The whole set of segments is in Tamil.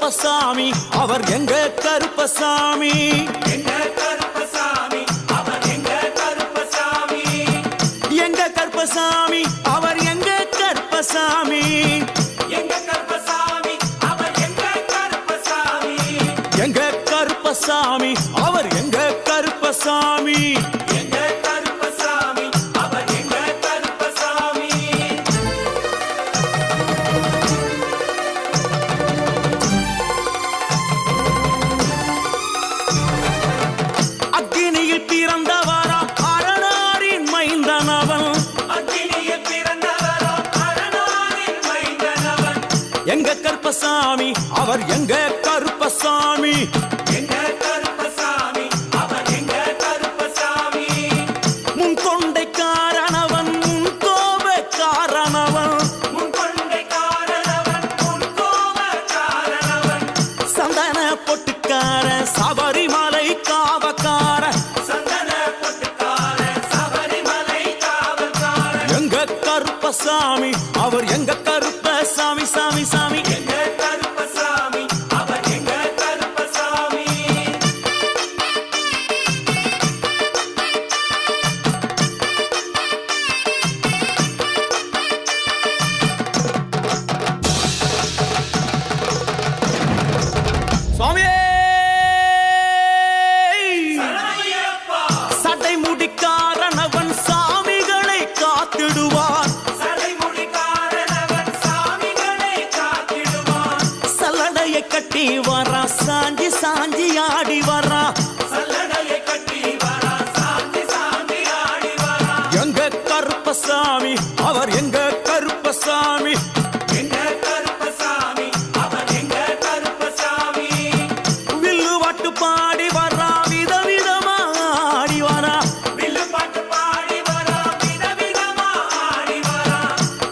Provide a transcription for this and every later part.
கருப்பசாமி அவர் எங்க கருப்பசாமி எங்க கருப்பசாமி அவர் எங்க கருப்பசாமி எங்க கருப்பசாமி அவர் எங்க கருப்பசாமி எங்க கருப்பசாமி அவர் எங்க கருப்பசாமி எங்க கருப்பசாமி அவர் எங்க கருப்பசாமி எங்க கருப்பசாமி அவர் எங்க கருப்பசாமி அக்கினியில் பிறந்தவரா அரணாரின் மைந்தனவன் அக்கினியில் பிறந்தவரோ அரணாரின் மைந்தனவன் எங்க கருப்பசாமி அவர் எங்க கருப்பசாமி எங்க கருப்பசாமி அவர் எங்க கருப்பசாமி முன் கொண்டைக்காரனவன் முன் கோபக்காரனவன் முன்கொண்டைக்காரனவன் முன்கோபக்காரனவன் சந்தன பொட்டுக்கார சபரிமலை காவக்கார சந்தன பொட்டுக்கார சபரிமலை காவல்காரன் எங்க கருப்பசாமி அவர் எங்க கருப்பசாமி சாமி சாமி எங்க கருப்பசாமி அவர் எங்க கருப்பசாமி சுவாமியே சரணமையப்பா சட்டை முடிக்காரனவன் சாமிகளை காத்திடுவான் சடைமுடிக்காரனவன் சாமிகளை காத்திடுவான் சல்லடையை கட்டி வரா சாஞ்சி சாஞ்சி ஆடி வரா சல்லடையை கட்டி வரா சாந்தி சாந்தி ஆடி வரா எங்க கருப்பசாமி அவர் எங்க கருப்பசாமி எங்க கருப்பசாமி அவர் எங்க கருப்பசாமி வில்லு வாட்டு பாடி வரா விதவிதமா ஆடி வரா வில்லு பாட்டு பாடி வரா விதவிதமா ஆடி வரா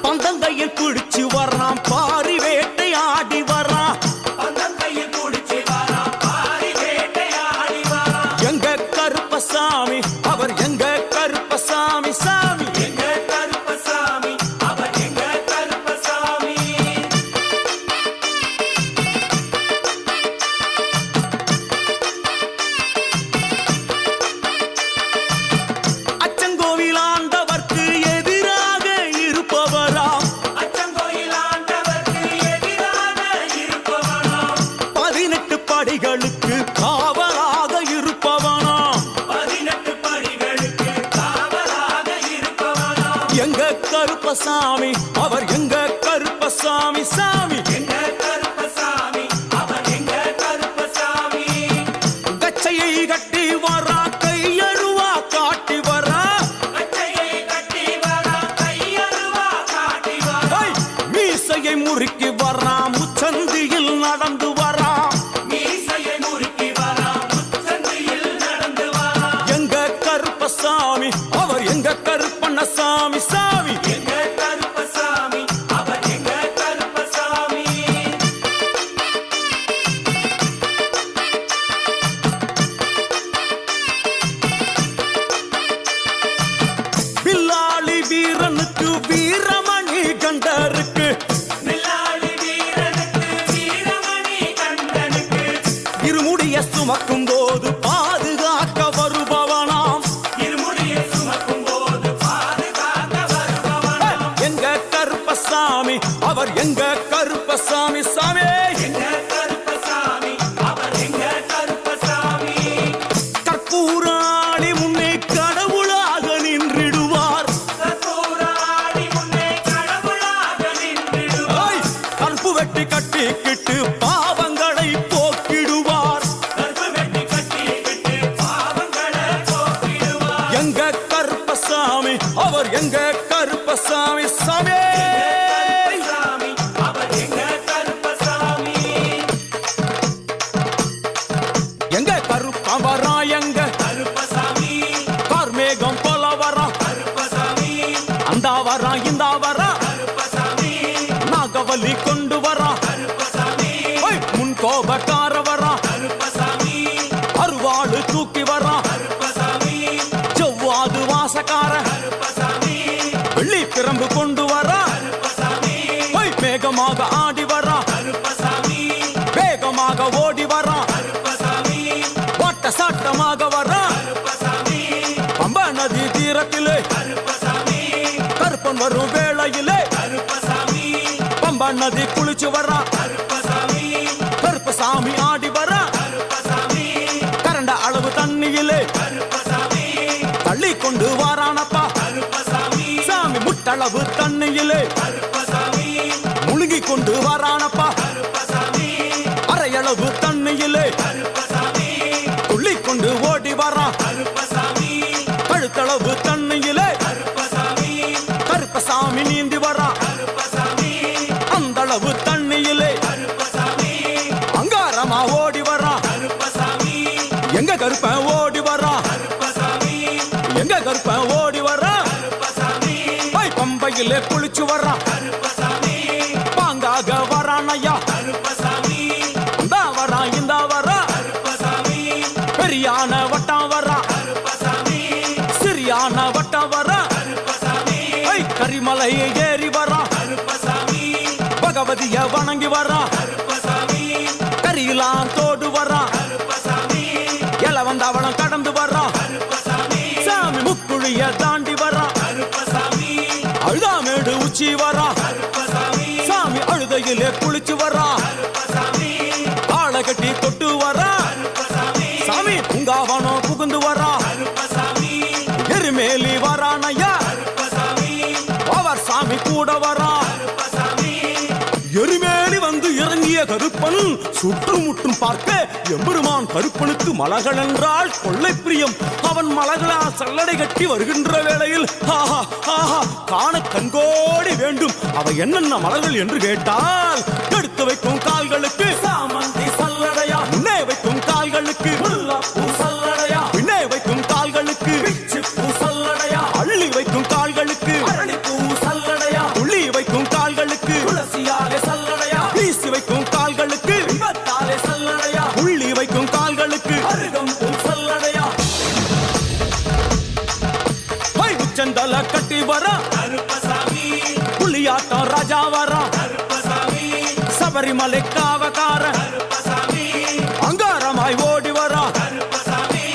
பந்தங்கையில் குடிச்சு வர்றான் பாரி வேட்டை ஆடி வரா பந்தங்கையில் குடிச்சு வரா பாரி வேட்டையாடி வரா எங்க கருப்பசாமி அவர் எங்க கருப்பசாமி சாமி எங்க கருப்பசாமி அவர் எங்க கருப்பசாமி அச்சங்கோவில் ஆண்டவர்க்கு எதிராக இருப்பவராம் அச்சங்கோயில் ஆண்டவர்க்கு எதிராக இருப்பவனாம் 18 படிகளுக்கு காவலாக இருப்பவனாம் 18 படிகளுக்கு காவலாக இருப்பவனாம் எங்க கருப்பசாமி அவர் எங்க கருப்பசாமி சாமி எங்க கருப்பசாமி அவர் எங்க கருப்பசாமி கச்சையை கட்டி வரா கையருவா காட்டி வரா கச்சையை கட்டி வரா கையருவா காட்டி வரா ஐ, மீசையை முறுக்கி வரா முச்சந்தியில் நடந்து வரா மீசையை முறுக்கி வரா முச்சந்தியில் நடந்து வரா எங்க கருப்பசாமி அவர் எங்க கருப்பண்ணசாமி சாமி எங்க கருப்பசாமி அவர் எங்க கருப்பசாமி பில்லாளி வீரனுக்கு வீரமணி கண்டருக்கு வில்லாளி வீரனுக்கு வீரமணி கண்டனுக்கு இருமுடிய சுமக்கும் போது பாதுகாக்க வருபவனாம் இருமுடியை சுமக்கும் போது பாதுகாக்க வருபவனாம் எங்க கருப்பசாமி அவர் எங்க கருப்பசாமி சாமி எங்க கருப்பசாமி அவர் எங்க கருப்பசாமி கற்பூராளி முன்னே கடவுளாக நின்றிடுவார் கற்பூராடி முன்னே கடவுளாக நின்றிடுவார் ஐ, கற்பு வெட்டி கட்டிக்கிட்டு பாவங்களை போக்கிடுவார் கற்பு வெட்டி கட்டிக்கிட்டு பாவங்களை போக்கிடுவார் எங்க கருப்பசாமி அவர் எங்க கருப்பசாமி சாமி கருப்பசாமி அவர் எங்க கருப்பசாமி எங்க கருப்பம் வரா எங்க கருப்பசாமி கார்மேகம் போல வரா கருப்பசாமி அந்த வரா இந்த வரா கருப்பசாமி நாகவலி கொண்டு வரா கருப்பசாமி ஐ, முன் கோபக்கார வரா கருப்பசாமி அருவாடு தூக்கி வரா கருப்பசாமி செவ்வாது வாசக்கார கருப்பசாமி வெள்ளி பிரம்பு கொண்டு வரா கருப்பசாமி மேகமாக ஆடி வரா கருப்பசாமி வேகம் கருப்பன் வரும் வேளையிலே கருப்பசாமி பம்பா நதி குளிச்சு வர்றான் கருப்பசாமி கருப்பசாமி ஆடி வர்றான் கருப்பசாமி கரண்ட அளவு தண்ணியிலே கருப்பசாமி தள்ளி கொண்டு வாரானப்பா கருப்பசாமி சாமி முட்டளவு தண்ணியிலே கருப்பசாமி முழுங்கி கொண்டு வாரானப்பா கருப்பசாமி அரையளவு தண்ணியிலே கருப்பசாமி துள்ளி கொண்டு ஓடி வரான் கருப்பசாமி கழுத்தளவு தண்ணியிலே கருப்பசாமி கருப்பசாமி நீந்தி வரான் கருப்பசாமி அந்த அளவு தண்ணியிலே கருப்பசாமி அங்காரமா ஓடி வரான் கருப்பசாமி எங்க கருப்பன் ஓடி வரான் கருப்பசாமி எங்க கருப்பன் ஓடி வரான் கருப்பசாமி பம்பையிலே குளிச்சு வரான் கருப்பசாமி பாங்காக வரான் ஐயா கருப்பசாமி இந்த வரான் இந்த வரான் கருப்பசாமி பெரியான வட்டம் வரான் கருப்பசாமி சிறியான வட்டம் வரான் கருப்பசாமி கரிமலையை ஏறி வரான் கருப்பசாமி பகவதிய வணங்கி வரான் கருப்பசாமி கரியெல்லாம் தோடு வரான் கருப்பசாமி இளவந்தவளம் கடந்து வரான் கருப்பசாமி சாமி முக்குழிய தாண்டி வரான் கருப்பசாமி அழுதாமேடு உச்சி வரான் கருப்பசாமி சாமி அழுதையிலே குளிச்சு வரான் கருப்பசாமி ஆளை கட்டி தொட்டு வரான் கருப்பசாமி சாமி உங்காவனம் புகுந்து வரான் கருப்பசாமி எருமேலி வரான் ஐயா கருப்பசாமி அவர் சாமி கூட வரான் கருப்பசாமி எருமேலி வந்து இறங்கிய கருப்பன் சுற்றுமுற்றும் பார்க்க எம்பெருமான் கருப்பனுக்கு மலகள் என்றால் கொள்ளை பிரியம். அவன் மலகளால் சல்லடை கட்டி வருகின்ற வேளையில் ஆஹா ஆஹா காண கண்கோடி வேண்டும். அவை என்னென்ன மலர்கள் என்று கேட்டால் எடுத்து வைக்கும் கால்களுக்கு சாமந்தி சல்லடையா, முன்னே வைக்கும் கால்களுக்கு முல்லைப்பூ சல்லடையா, பின்னே வைக்கும் கால்களுக்கு பிச்சிப்பூ சல்லடையா, அள்ளி வைக்கும் கால்களுக்கு அரளிப்பூ சல்லடையா, துள்ளி வைக்கும் கால்களுக்கு துளசியாலே சல்லடையா, வீசி வைக்கும் கால்களுக்கு விபத்தாலே சல்லடையா, உள்ளி வைக்கும் கால்களுக்கு அருகம்பூ சல்லடையா. உச்சந்தல கட்டி வரா கருப்பசாமி புலியாட்டம் ராஜா வரா கருப்பசாமி சபரிமலை காவக்கார கருப்பசாமி அங்காரமாய் ஓடி வரா கருப்பசாமி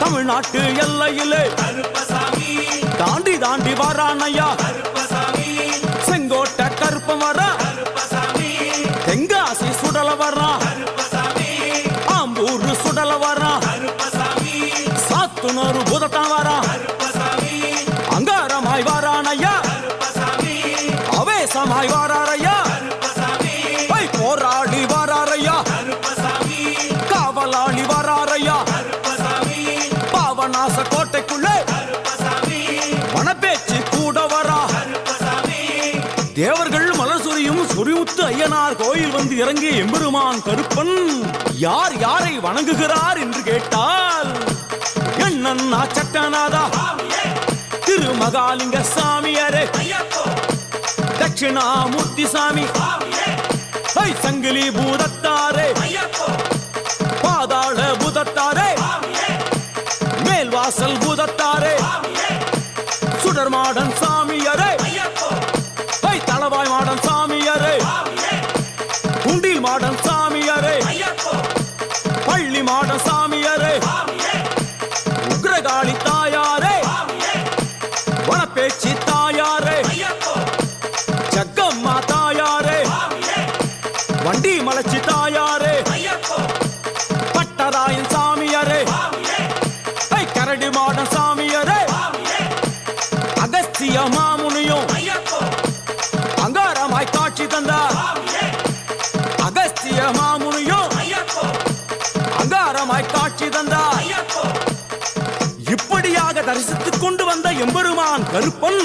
தமிழ்நாட்டு எல்லையிலே கருப்பசாமி தாண்டி தாண்டி வரானையா. கருப்பசாமி செங்கோட்டை கருப்பம் வரா, கருப்பசாமி தெங்காசி சுடல வரா, கருப்பசாமி ஆம்பூர் சுடல வரா, கருப்பசாமி சாத்துனூர் புதத்தான் வரா. கருப்பசாமி அங்காரமாய் வாரானையா, கருப்பசாமி அவேசமாய் வாராரையா, கருப்பசாமி போராடி வாராரையா, கருப்பசாமி காவலாளி வாராரையா. கருப்பசாமி பாவநாச கோட்டைக்குள்ளே கருப்பசாமி வனப்பேச்சு கூட வரா. கருப்பசாமி தேவர்கள் மலர் சொரியும் சொரிமுத்து ஐயனார் கோயில் வந்து இறங்கிய எம்பெருமான் கருப்பன் யார் யாரை வணங்குகிறார் என்று கேட்டால் என்னன்னா சட்டநாதா, சாமியே திருமகாலிங்க சாமியாரே, ஐயப்போ தட்சிணாமூர்த்தி சாமி, சாமியே சங்கிலி பூதத்தாரே, ஐயப்போ பாதாள பூதத்தாரே, சாமியே மேல்வாசல் பூதத்தாரே, சாமியே சுடர்மாடன் சாமியாரே, ஐயப்போ தளவாய் மாடன் சாமியாரே, சாமியே குண்டில் மாடன் சாமியாரே, ஐயப்போ பள்ளி மாடன் சாமியாரே, சாமியே உக்ரகாளி தாயாரே, சாமியே வனப்பேச்சி தாயாரே, ஐயப்போ ஜக்கம்மா தாயாரே, சாமியே வண்டி மலச்சி தாயாரே, ஐயப்போ பட்டராயன் சாமியாரே, சாமியே கரடி மாடன் சாமியாரே, சாமியே அகஸ்திய மாமுனியும் ஐயப்போ அங்காரமாய் காட்சி தந்தார். சாமியே அகஸ்திய மாமுனியும் ஐயப்போ அங்காரமாய் காட்சி தந்தார். ஐயப்போ இப்படியாக தரிசித்துக் கொண்டு வந்த எம்பெருமான் கருப்பன்